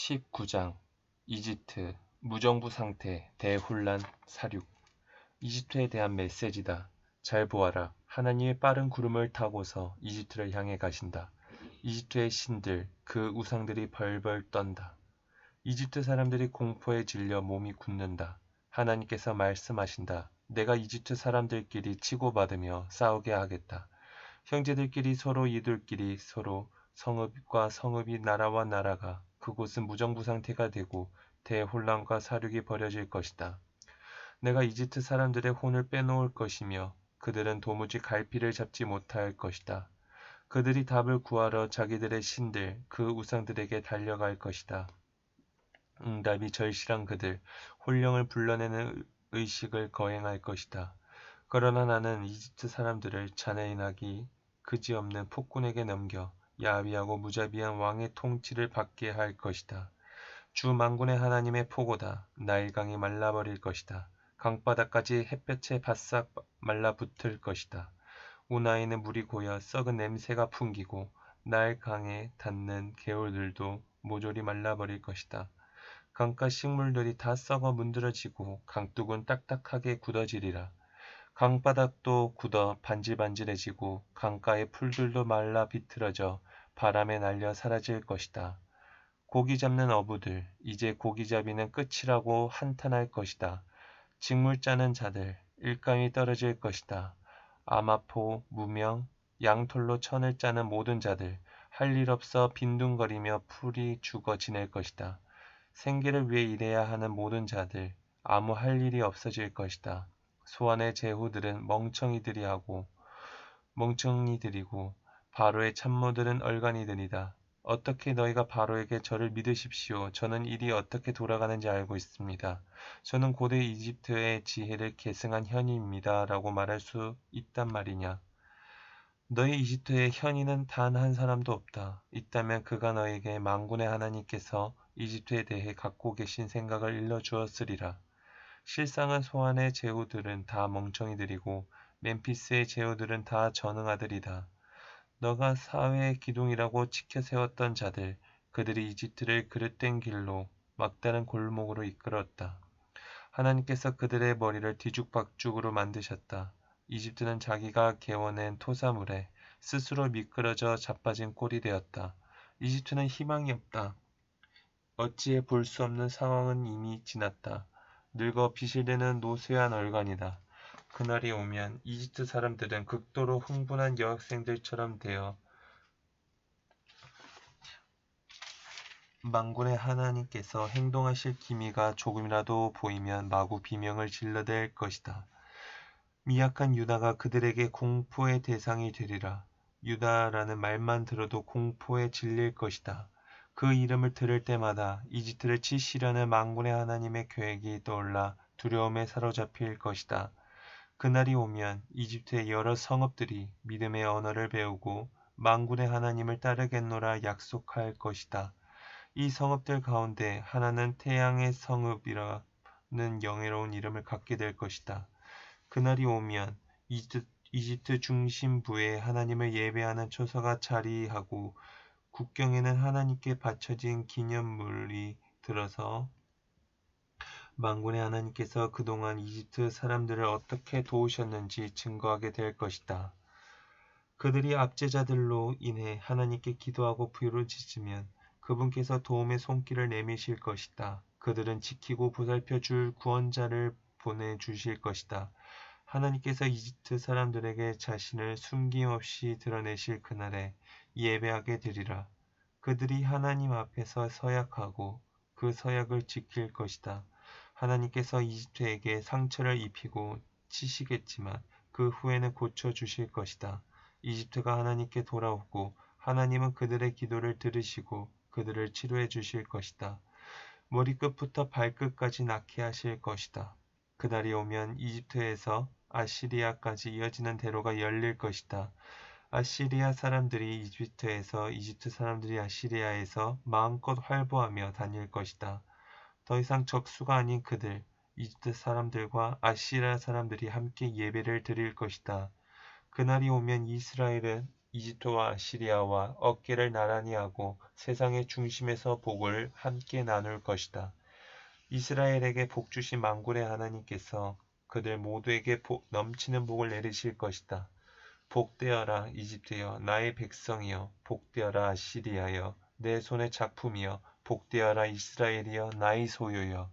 19장 이집트 무정부 상태 대혼란 사륙 이집트에 대한 메시지다. 잘 보아라. 하나님이 빠른 구름을 타고서 이집트를 향해 가신다. 이집트의 신들, 그 우상들이 벌벌 떤다. 이집트 사람들이 공포에 질려 몸이 굳는다. 하나님께서 말씀하신다. 내가 이집트 사람들끼리 치고받으며 싸우게 하겠다. 형제들끼리 서로 이들끼리 서로 성읍과 성읍이 나라와 나라가 그곳은 무정부 상태가 되고 대혼란과 사륙이 벌어질 것이다. 내가 이집트 사람들의 혼을 빼놓을 것이며 그들은 도무지 갈피를 잡지 못할 것이다. 그들이 답을 구하러 자기들의 신들 그 우상들에게 달려갈 것이다. 응답이 절실한 그들 혼령을 불러내는 의식을 거행할 것이다. 그러나 나는 이집트 사람들을 잔인하기 그지없는 폭군에게 넘겨 야비하고 무자비한 왕의 통치를 받게 할 것이다. 주 만군의 하나님의 폭오다. 나일강이 말라버릴 것이다. 강바닥까지 햇볕에 바싹 말라붙을 것이다. 우나이는 물이 고여 썩은 냄새가 풍기고 나일강에 닿는 개울들도 모조리 말라버릴 것이다. 강가 식물들이 다 썩어 문드러지고 강둑은 딱딱하게 굳어지리라. 강바닥도 굳어 반질반질해지고 강가의 풀들도 말라 비틀어져 바람에 날려 사라질 것이다. 고기 잡는 어부들, 이제 고기잡이는 끝이라고 한탄할 것이다. 직물 짜는 자들, 일감이 떨어질 것이다. 아마포, 무명, 양털로 천을 짜는 모든 자들, 할 일 없어 빈둥거리며 풀이 죽어 지낼 것이다. 생계를 위해 일해야 하는 모든 자들, 아무 할 일이 없어질 것이다. 소환의 제후들은 멍청이들이고 바로의 참모들은 얼간이들이다. 어떻게 너희가 바로에게 저를 믿으십시오. 저는 일이 어떻게 돌아가는지 알고 있습니다. 저는 고대 이집트의 지혜를 계승한 현이입니다. 라고 말할 수 있단 말이냐. 너희 이집트에 현이는 단 한 사람도 없다. 있다면 그가 너에게 만군의 하나님께서 이집트에 대해 갖고 계신 생각을 일러주었으리라. 실상은 소안의 제후들은 다 멍청이들이고 멤피스의 제후들은 다 전응아들이다. 너가 사회의 기둥이라고 치켜세웠던 자들, 그들이 이집트를 그릇된 길로 막다른 골목으로 이끌었다. 하나님께서 그들의 머리를 뒤죽박죽으로 만드셨다. 이집트는 자기가 개워낸 토사물에 스스로 미끄러져 자빠진 꼴이 되었다. 이집트는 희망이 없다. 어찌해 볼 수 없는 상황은 이미 지났다. 늙어 비실대는 노쇠한 얼간이다. 그날이 오면 이집트 사람들은 극도로 흥분한 여학생들처럼 되어 만군의 하나님께서 행동하실 기미가 조금이라도 보이면 마구 비명을 질러댈 것이다. 미약한 유다가 그들에게 공포의 대상이 되리라. 유다라는 말만 들어도 공포에 질릴 것이다. 그 이름을 들을 때마다 이집트를 치시려는 만군의 하나님의 계획이 떠올라 두려움에 사로잡힐 것이다. 그날이 오면 이집트의 여러 성읍들이 믿음의 언어를 배우고 만군의 하나님을 따르겠노라 약속할 것이다. 이 성읍들 가운데 하나는 태양의 성읍이라는 영예로운 이름을 갖게 될 것이다. 그날이 오면 이집트 중심부에 하나님을 예배하는 초소가 자리하고 국경에는 하나님께 바쳐진 기념물이 들어서 만군의 하나님께서 그동안 이집트 사람들을 어떻게 도우셨는지 증거하게 될 것이다. 그들이 압제자들로 인해 하나님께 기도하고 부르짖으면 그분께서 도움의 손길을 내미실 것이다. 그들은 지키고 보살펴 줄 구원자를 보내주실 것이다. 하나님께서 이집트 사람들에게 자신을 숨김없이 드러내실 그날에 예배하게 되리라. 그들이 하나님 앞에서 서약하고 그 서약을 지킬 것이다. 하나님께서 이집트에게 상처를 입히고 치시겠지만 그 후에는 고쳐주실 것이다. 이집트가 하나님께 돌아오고 하나님은 그들의 기도를 들으시고 그들을 치료해 주실 것이다. 머리끝부터 발끝까지 낫게 하실 것이다. 그날이 오면 이집트에서 아시리아까지 이어지는 대로가 열릴 것이다. 아시리아 사람들이 이집트에서 이집트 사람들이 아시리아에서 마음껏 활보하며 다닐 것이다. 더 이상 적수가 아닌 그들, 이집트 사람들과 아시리아 사람들이 함께 예배를 드릴 것이다. 그날이 오면 이스라엘은 이집트와 시리아와 어깨를 나란히 하고 세상의 중심에서 복을 함께 나눌 것이다. 이스라엘에게 복 주신 만군의 하나님께서 그들 모두에게 넘치는 복을 내리실 것이다. 복되어라 이집트여 나의 백성이여 복되어라 시리아여 내 손의 작품이여 복되어라 이스라엘이여 나의 소유여